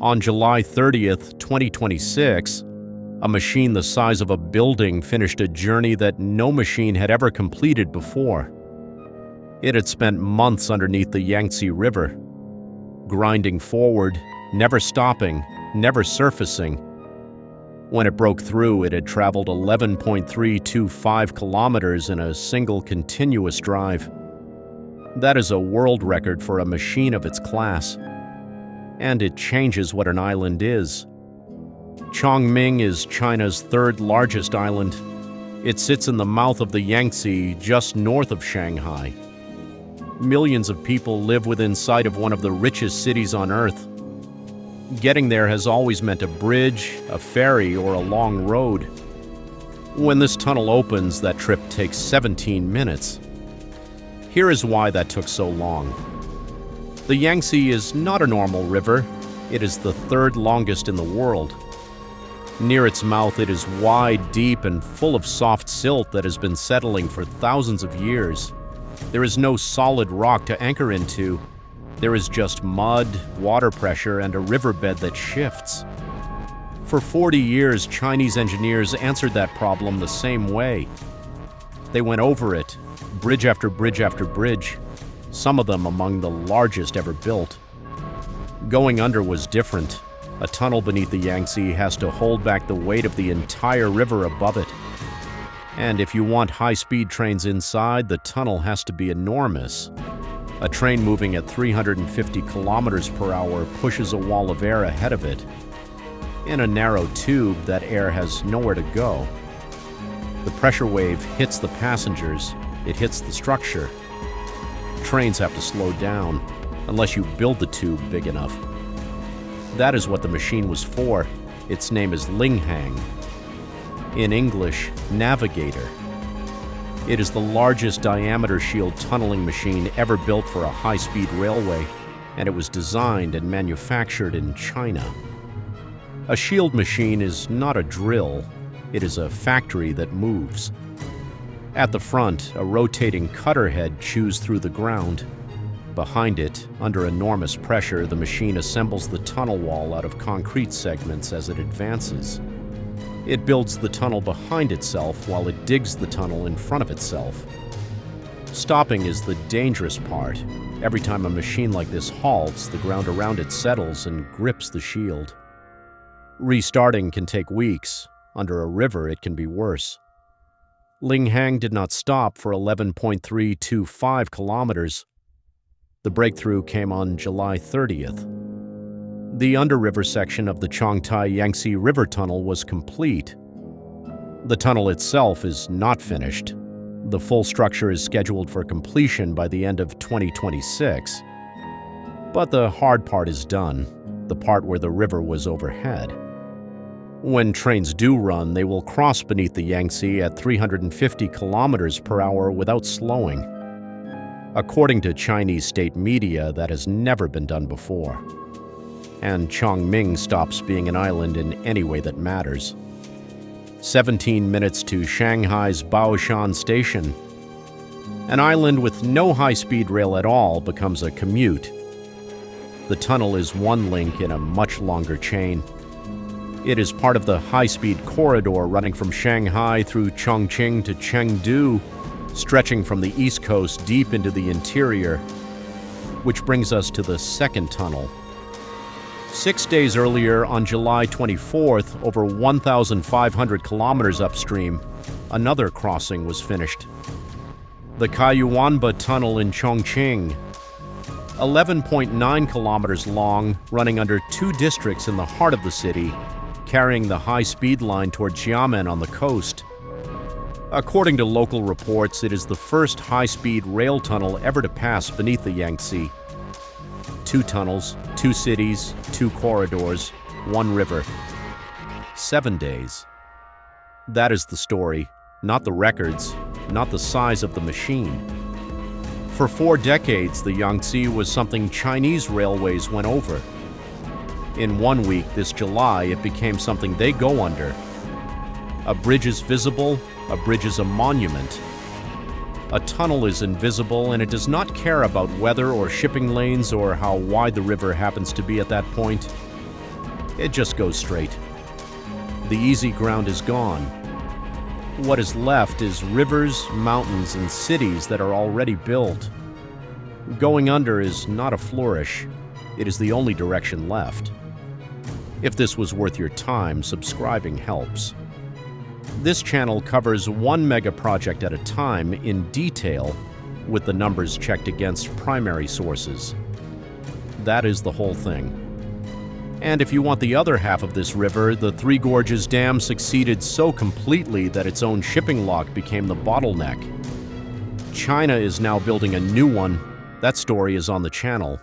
On July 30th, 2026, a machine the size of a building finished a journey that no machine had ever completed before. It had spent months underneath the Yangtze River, grinding forward, never stopping, never surfacing. When it broke through, it had traveled 11.325 kilometers in a single continuous drive. That is a world record for a machine of its class. And it changes what an island is. Chongming is China's third largest island. It sits in the mouth of the Yangtze, just north of Shanghai. Millions of people live within sight of one of the richest cities on Earth. Getting there has always meant a bridge, a ferry, or a long road. When this tunnel opens, that trip takes 17 minutes. Here is why that took so long. The Yangtze is not a normal river. It is the third longest in the world. Near its mouth, it is wide, deep, and full of soft silt that has been settling for thousands of years. There is no solid rock to anchor into. There is just mud, water pressure, and a riverbed that shifts. For 40 years, Chinese engineers answered that problem the same way. They went over it, bridge after bridge after bridge, some of them among the largest ever built. Going under was different. A tunnel beneath the Yangtze has to hold back the weight of the entire river above it. And if you want high-speed trains inside, the tunnel has to be enormous. A train moving at 350 kilometers per hour pushes a wall of air ahead of it. In a narrow tube, that air has nowhere to go. The pressure wave hits the passengers, it hits the structure. Trains have to slow down, unless you build the tube big enough. That is what the machine was for. Its name is Linghang. In English, Navigator. It is the largest diameter shield tunneling machine ever built for a high-speed railway, and it was designed and manufactured in China. A shield machine is not a drill. It is a factory that moves. At the front, a rotating cutter head chews through the ground. Behind it, under enormous pressure, the machine assembles the tunnel wall out of concrete segments as it advances. It builds the tunnel behind itself while it digs the tunnel in front of itself. Stopping is the dangerous part. Every time a machine like this halts, the ground around it settles and grips the shield. Restarting can take weeks. Under a river, it can be worse. Linghang did not stop for 11.325 kilometers. The breakthrough came on July 30th. The underriver section of the Chongqing Yangtze River Tunnel was complete. The tunnel itself is not finished. The full structure is scheduled for completion by the end of 2026. But the hard part is done, the part where the river was overhead. When trains do run, they will cross beneath the Yangtze at 350 kilometers per hour without slowing. According to Chinese state media, that has never been done before. And Chongming stops being an island in any way that matters. 17 minutes to Shanghai's Baoshan Station. An island with no high-speed rail at all becomes a commute. The tunnel is one link in a much longer chain. It is part of the high-speed corridor running from Shanghai through Chongqing to Chengdu, stretching from the east coast deep into the interior, which brings us to the second tunnel. 6 days earlier, on July 24th, over 1,500 kilometers upstream, another crossing was finished. The Caiyuanba tunnel in Chongqing, 11.9 kilometers long, running under 2 districts in the heart of the city, carrying the high-speed line toward Xiamen on the coast. According to local reports, it is the first high-speed rail tunnel ever to pass beneath the Yangtze. 2 tunnels, 2 cities, 2 corridors, 1 river. 7 days. That is the story, not the records, not the size of the machine. For 4 decades, the Yangtze was something Chinese railways went over. In 1 week, this July, it became something they go under. A bridge is visible, a bridge is a monument. A tunnel is invisible, and it does not care about weather or shipping lanes or how wide the river happens to be at that point. It just goes straight. The easy ground is gone. What is left is rivers, mountains, and cities that are already built. Going under is not a flourish. It is the only direction left. If this was worth your time, subscribing helps. This channel covers one mega project at a time in detail, with the numbers checked against primary sources. That is the whole thing. And if you want the other half of this river, the Three Gorges Dam succeeded so completely that its own shipping lock became the bottleneck. China is now building a new one. That story is on the channel.